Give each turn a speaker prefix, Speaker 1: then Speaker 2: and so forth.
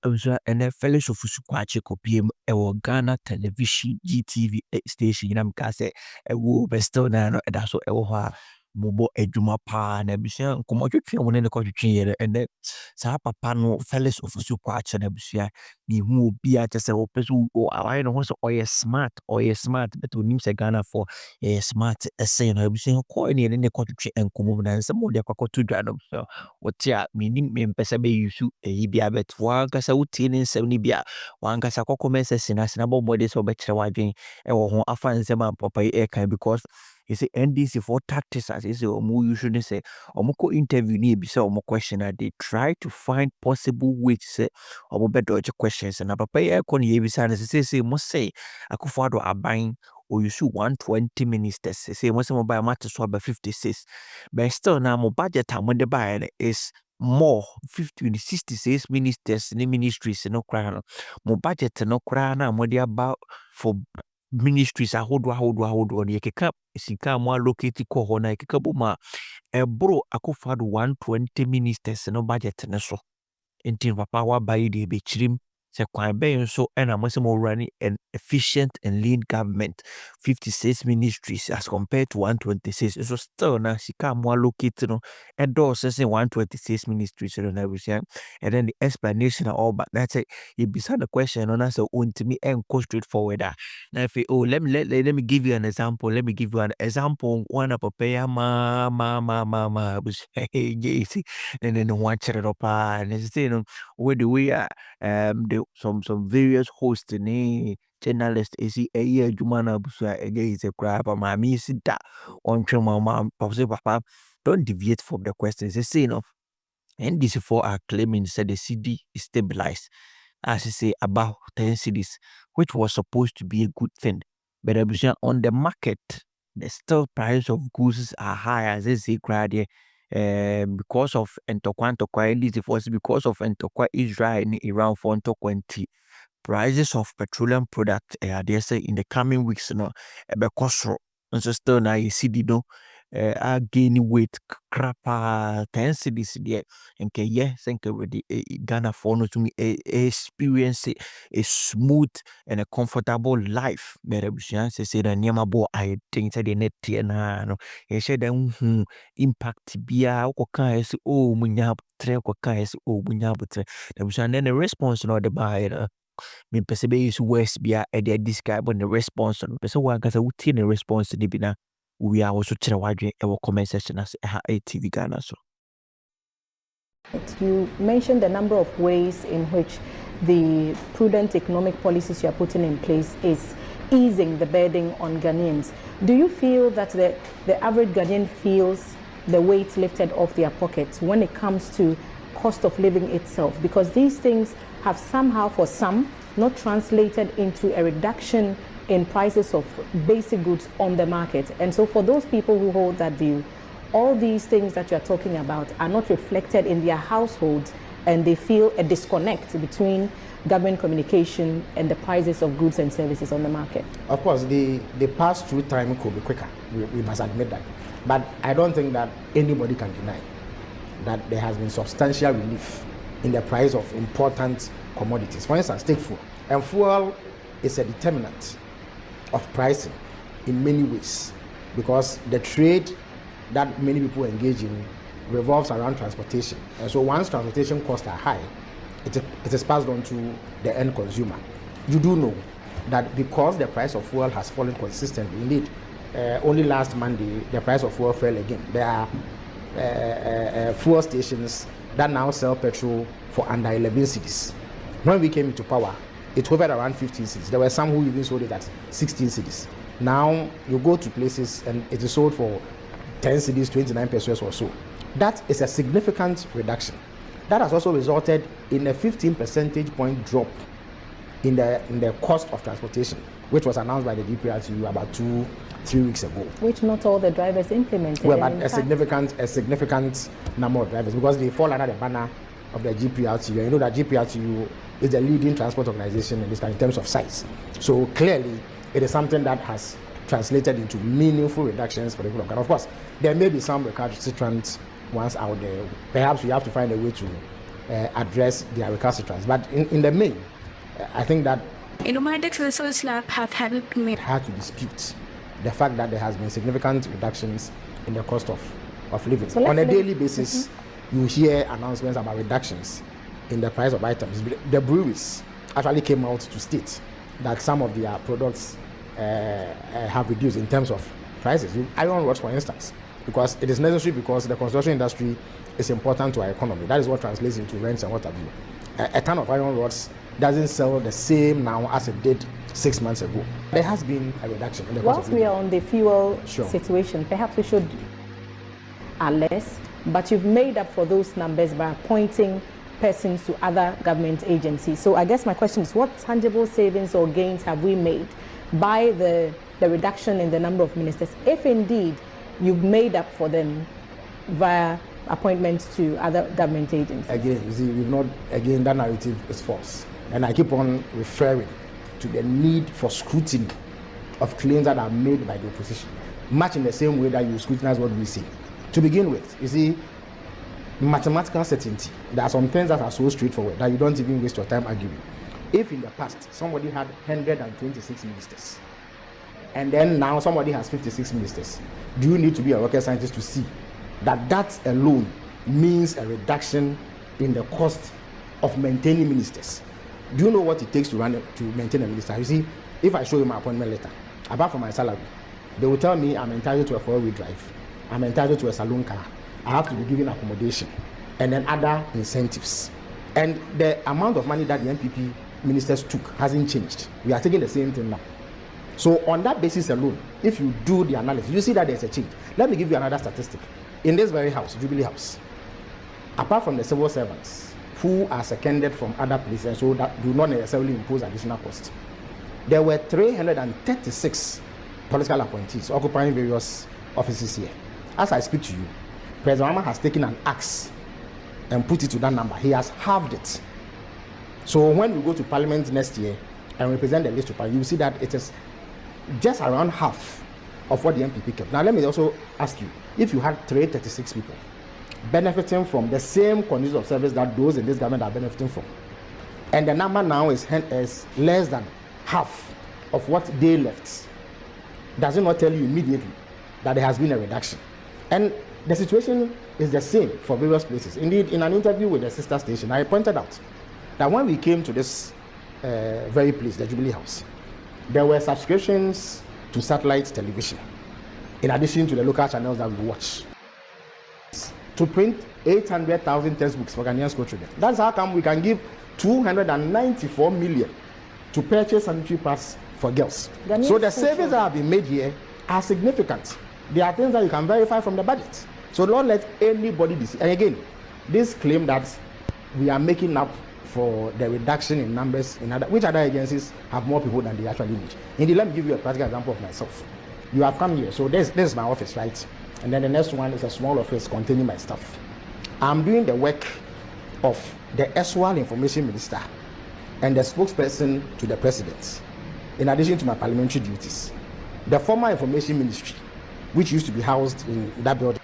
Speaker 1: So and then Felix Ofosu kwache kopiem Ghana television GTV station na mka say ewo be still na no da so ewo ho a mobo adwuma pa na abusua nkomo twetwe won ne ko twetwe yere and then sa papa no Felix Ofosu kwache na abusua ni hu obi a tese wo peso awai no ho so smart but onim se Ghana for smart essay na abusua ko ne ko twetwe nkomo na nsem wo de kwakoto dwa no so wote a menim me mpese be yusu eyi bia bet wankasa wotie ne nsɛm ne bia wankasa kɔkɔmɛ sɛ sena bɔ mmɔde sɛ wobɛkyerɛ wadwen ɛwɔ ho afa nsɛm a papa yi ɛka because you say NDC for tactics as is omu usually say omukɔ interview ni ebisa omu question and they try to find possible ways say omu be dodge questions na papa yi ɛkɔ ne yebisa ne say mo say Akufo-Addo aban or you shoot 120 ministers say mo say mo buy matter so about 56 but still now mo budget when they buy is more 66 ministers in the ministries no crown mo budget no crown na mo dey about for ministries hold on ye keka sika mo allocate ko ho na keka bo ma ebro Akufo-Addo 120 ministers no budget ne so enti papa wa buy dey be chirim se kwan ben so and I'm mo running an efficient and lean government 56 ministries as compared to 126 so still na sika mo allocate no and those say 126 ministries no na and then the explanation all but that's it you beside the question on answer to me and go straight forward now if let me give you an example one up pay ma and then one chat up and say no where the way some various hosts ni journalists is a year jumana busa again is a crap my me sit that on mama papa don't deviate from the questions they say no and this for are claiming said the CD is stabilized as I say about 10 cities which was supposed to be a good thing but on the market the still price of goods are high as they say because of Entokwa because of Entokwa Israel and Iran for Entokwa prices of petroleum products they say in the coming weeks no cost and so still now you see no are gaining weight crapa 10 cities there and yes thank you with the Ghana for no to me experience a smooth and a comfortable life but say the nyamabo I think that the net na no e said impact bia okoka is oh munya tre okoka is oh munya butre and then the response no the buyer me pese be use words bia e dey describe on the response no pese wa gasa wuti the response ni bi na we are also chere wadwe e wo comment section as Tvghana so.
Speaker 2: You mentioned a number of ways in which the prudent economic policies you are putting in place is easing the burden on Ghanaians. Do you feel that the average Ghanaian feels the weight lifted off their pockets when it comes to cost of living itself? Because these things have somehow, for some, not translated into a reduction in prices of basic goods on the market. And so for those people who hold that view, all these things that you're talking about are not reflected in their households, and they feel a disconnect between government communication and the prices of goods and services on the market.
Speaker 3: Of course, the pass-through time could be quicker. We must admit that. But I don't think that anybody can deny that there has been substantial relief in the price of important commodities. For instance, take fuel. And fuel is a determinant of pricing in many ways because the trade that many people engage in revolves around transportation. And so once transportation costs are high, it is passed on to the end consumer. You do know that because the price of fuel has fallen consistently, indeed, only last Monday, the price of fuel fell again. There are fuel stations that now sell petrol for under 11 cedis. When we came into power, it hovered around 15 cedis. There were some who even sold it at 16 cedis. Now, you go to places and it is sold for 10 cedis, 29 pesos or so. That is a significant reduction. That has also resulted in a 15 percentage point drop in the cost of transportation, which was announced by the GPRTU about 2-3 weeks ago.
Speaker 2: Which not all the drivers implemented.
Speaker 3: Well, but a significant number of drivers, because they fall under the banner of the GPRTU. You know that GPRTU is the leading transport organization in this country in terms of size. So clearly, it is something that has translated into meaningful reductions for the people of Ghana. Of course, there may be some recalcitrant ones out there. Perhaps we have to find a way to address their recalcitrance. But in the main, I think that
Speaker 4: Nomadic resource lab have helped me.
Speaker 3: Hard to dispute the fact that there has been significant reductions in the cost of living. So on a daily basis, you hear announcements about reductions in the price of items. The breweries actually came out to state that some of their products have reduced in terms of prices. Iron rods, for instance, because it is necessary because the construction industry is important to our economy. That is what translates into rents and what have you. A ton of iron rods doesn't sell the same now as it did 6 months ago. There has been a reduction in the cost
Speaker 2: Whilst
Speaker 3: of
Speaker 2: we
Speaker 3: living.
Speaker 2: are on the fuel
Speaker 3: Sure.
Speaker 2: situation, perhaps we should less, but you've made up for those numbers by appointing persons to other government agencies. So I guess my question is, what tangible savings or gains have we made by the reduction in the number of ministers, if indeed you've made up for them via appointments to other government agencies?
Speaker 3: Again, you see, we've not, again, that narrative is false. And I keep on referring to the need for scrutiny of claims that are made by the opposition, much in the same way that you scrutinize what we say. To begin with, you see, mathematical certainty. There are some things that are so straightforward that you don't even waste your time arguing. If in the past somebody had 126 ministers, and then now somebody has 56 ministers, do you need to be a rocket scientist to see that that alone means a reduction in the cost of maintaining ministers? Do you know what it takes to maintain a minister? You see, if I show you my appointment letter, apart from my salary, they will tell me I'm entitled to a 4-wheel drive, I'm entitled to a saloon car, I have to be given accommodation, and then other incentives. And the amount of money that the NPP ministers took hasn't changed. We are taking the same thing now. So on that basis alone, if you do the analysis, you see that there's a change. Let me give you another statistic. In this very house, Jubilee House, apart from the civil servants who are seconded from other places, so that do not necessarily impose additional costs, there were 336 political appointees occupying various offices here. As I speak to you, President Obama has taken an axe and put it to that number. He has halved it. So when we go to Parliament next year and we present the list to Parliament, you see that it is just around half of what the MPP kept. Now let me also ask you, if you had 336 people benefiting from the same conditions of service that those in this government are benefiting from, and the number now is less than half of what they left, does it not tell you immediately that there has been a reduction? And the situation is the same for various places. Indeed, in an interview with the sister station, I pointed out that when we came to this very place, the Jubilee House, there were subscriptions to satellite television, in addition to the local channels that we watch, to print 800,000 textbooks for Ghanaian school children. That's how come we can give 294 million to purchase sanitary pads for girls. So the savings that have been made here are significant. There are things that you can verify from the budget. So don't let anybody deceive. And again, this claim that we are making up for the reduction in numbers in which other agencies have more people than they actually need. Indeed, let me give you a practical example of myself. You have come here, so this is my office, right? And then the next one is a small office containing my stuff. I'm doing the work of the erstwhile information minister and the spokesperson to the president, in addition to my parliamentary duties. The former information ministry, which used to be housed in that building,